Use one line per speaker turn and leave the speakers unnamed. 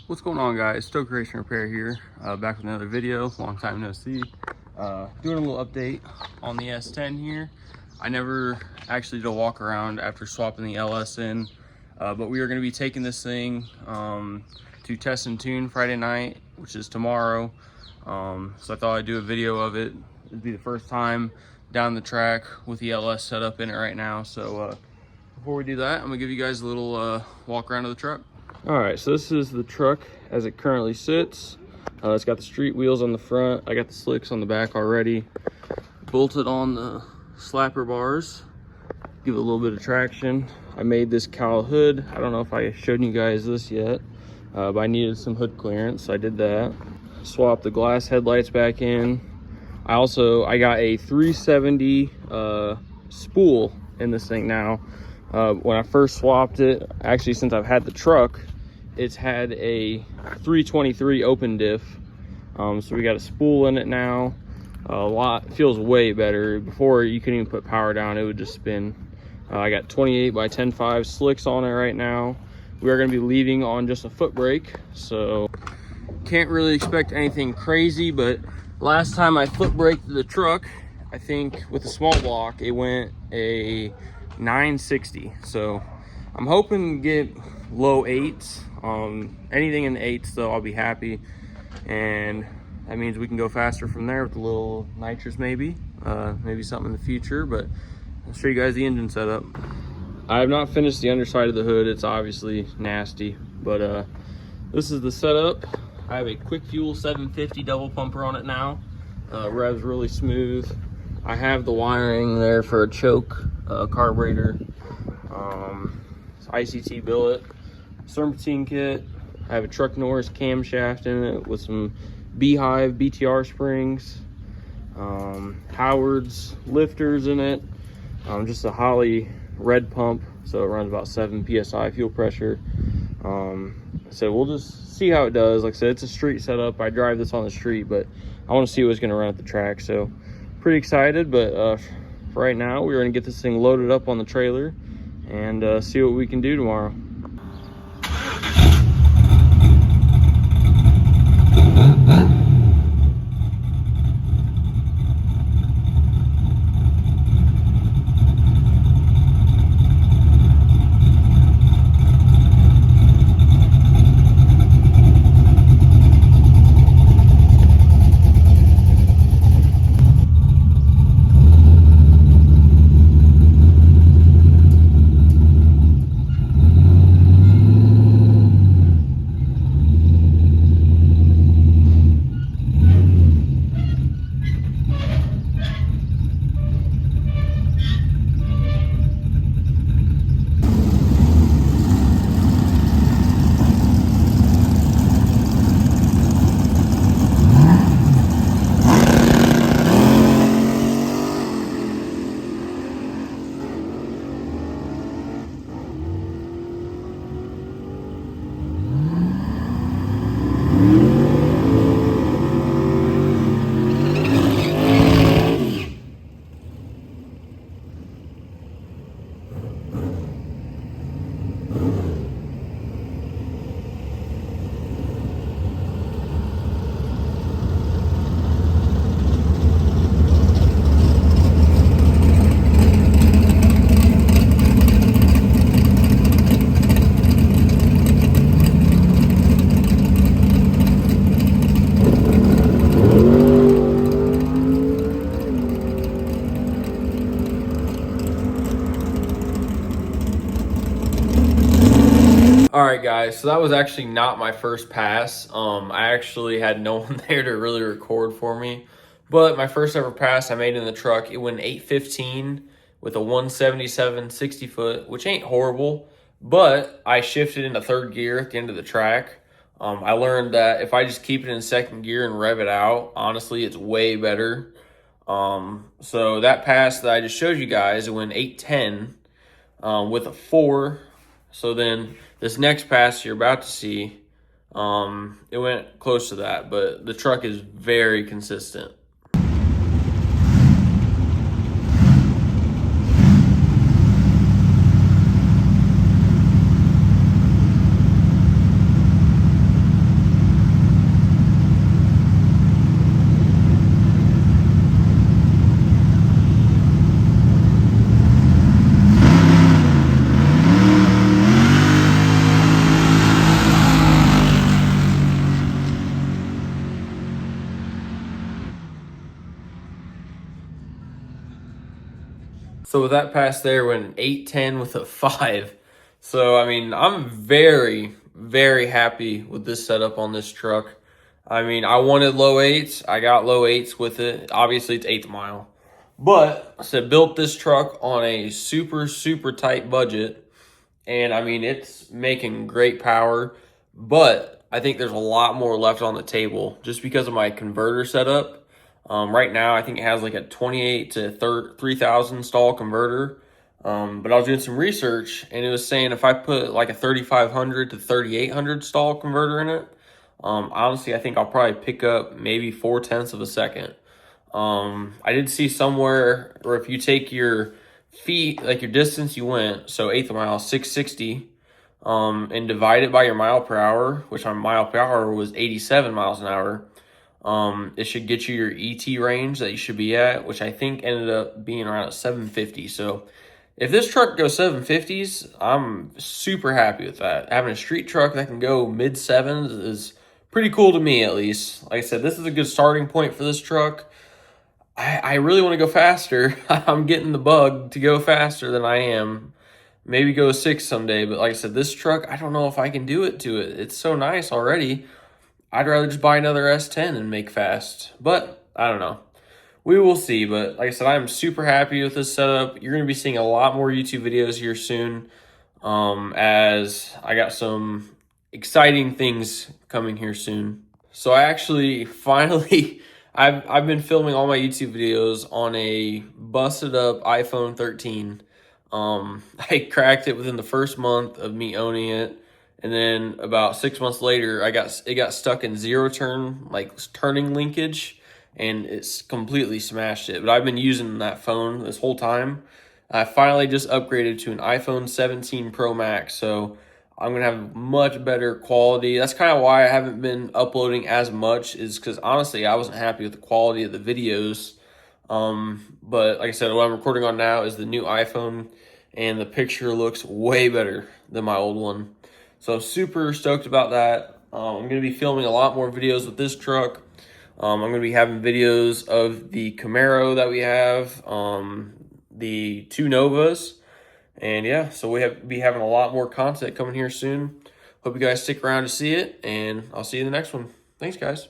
What's going on, guys? Stoecker Racing Repair here, back with another video. Long time no see. Doing a little update on the S10 here. I never actually did a walk around after swapping the LS in, but we are going to be taking this thing to test and tune Friday night, which is tomorrow. So I thought I'd do a video of it. It'd be the first time down the track with the LS set up in it right now. So before we do that, I'm gonna give you guys a little walk around of the truck. All right, so this is the truck as it currently sits. It's got the street wheels on the front. I got the slicks on the back already. Bolted on the slapper bars. Give it a little bit of traction. I made this cowl hood. I don't know if I showed you guys this yet, but I needed some hood clearance, so I did that. Swapped the glass headlights back in. I got a 370 spool in this thing now. When I first swapped it, actually since I've had the truck, it's had a 323 open diff. So we got a spool in it now. Feels way better. Before you couldn't even put power down, it would just spin. I got 28 by 10.5 slicks on it right now. We are going to be leaving on just a foot brake, so can't really expect anything crazy. But last time I foot braked the truck, I think with a small block, it went a 960. So I'm hoping to get low 8s. Anything in the 8s though, I'll be happy, and that means we can go faster from there with a little nitrous, maybe something in the future. But I'll show you guys the engine setup. I have not finished the underside of the hood. It's obviously nasty, but this is the setup. I have a quick fuel 750 double pumper on it now. Revs really smooth. I have the wiring there for a choke, carburetor, ICT billet, serpentine kit. I have a truck Norris camshaft in it with some beehive BTR springs, Howard's lifters in it, just a Holley red pump, so it runs about 7 psi fuel pressure. So we'll just see how it does. Like I said, it's a street setup. I drive this on the street, but I want to see what's going to run at the track. So pretty excited, but for right now, we're going to get this thing loaded up on the trailer and see what we can do tomorrow. All right, guys, so that was actually not my first pass. I actually had no one there to really record for me, but my first ever pass I made in the truck, it went 815 with a 177 60 foot, which ain't horrible, but I shifted into third gear at the end of the track. I learned that if I just keep it in second gear and rev it out, honestly, it's way better. So that pass that I just showed you guys, it went 810 with a 4. So then this next pass you're about to see, it went close to that, but the truck is very consistent. So with that pass there, went an 810 with a 5. So, I mean, I'm very, very happy with this setup on this truck. I mean, I wanted low 8s. I got low 8s with it. Obviously, it's 8th mile. But, I said, built this truck on a super, super tight budget. And, I mean, it's making great power. But I think there's a lot more left on the table just because of my converter setup. Right now, I think it has like a 28 to 3,000 stall converter. But I was doing some research, and it was saying if I put like a 3,500 to 3,800 stall converter in it, honestly, I think I'll probably pick up maybe 0.4 of a second. I did see somewhere where if you take your feet, like your distance you went, so 8th mile, 660, and divide it by your mile per hour, which my mile per hour was 87 miles an hour, it should get you your ET range that you should be at, which I think ended up being around 750. So if this truck goes 750s, I'm super happy with that. Having a street truck that can go mid sevens is pretty cool to me, at least. Like I said, this is a good starting point for this truck. I really want to go faster. I'm getting the bug to go faster than I am. Maybe go 6 someday, but like I said, this truck, I don't know if I can do it to it. It's so nice already. I'd rather just buy another S10 and make fast, but I don't know. We will see, but like I said, I'm super happy with this setup. You're going to be seeing a lot more YouTube videos here soon, as I got some exciting things coming here soon. So I actually finally, I've been filming all my YouTube videos on a busted up iPhone 13. I cracked it within the first month of me owning it. And then about 6 months later, it got stuck in zero turn, like turning linkage, and it's completely smashed it. But I've been using that phone this whole time. I finally just upgraded to an iPhone 17 Pro Max, so I'm going to have much better quality. That's kind of why I haven't been uploading as much, is because honestly, I wasn't happy with the quality of the videos. But like I said, what I'm recording on now is the new iPhone, and the picture looks way better than my old one. So super stoked about that. I'm going to be filming a lot more videos with this truck. I'm going to be having videos of the Camaro that we have, the 2 Novas. And yeah, so be having a lot more content coming here soon. Hope you guys stick around to see it, and I'll see you in the next one. Thanks, guys.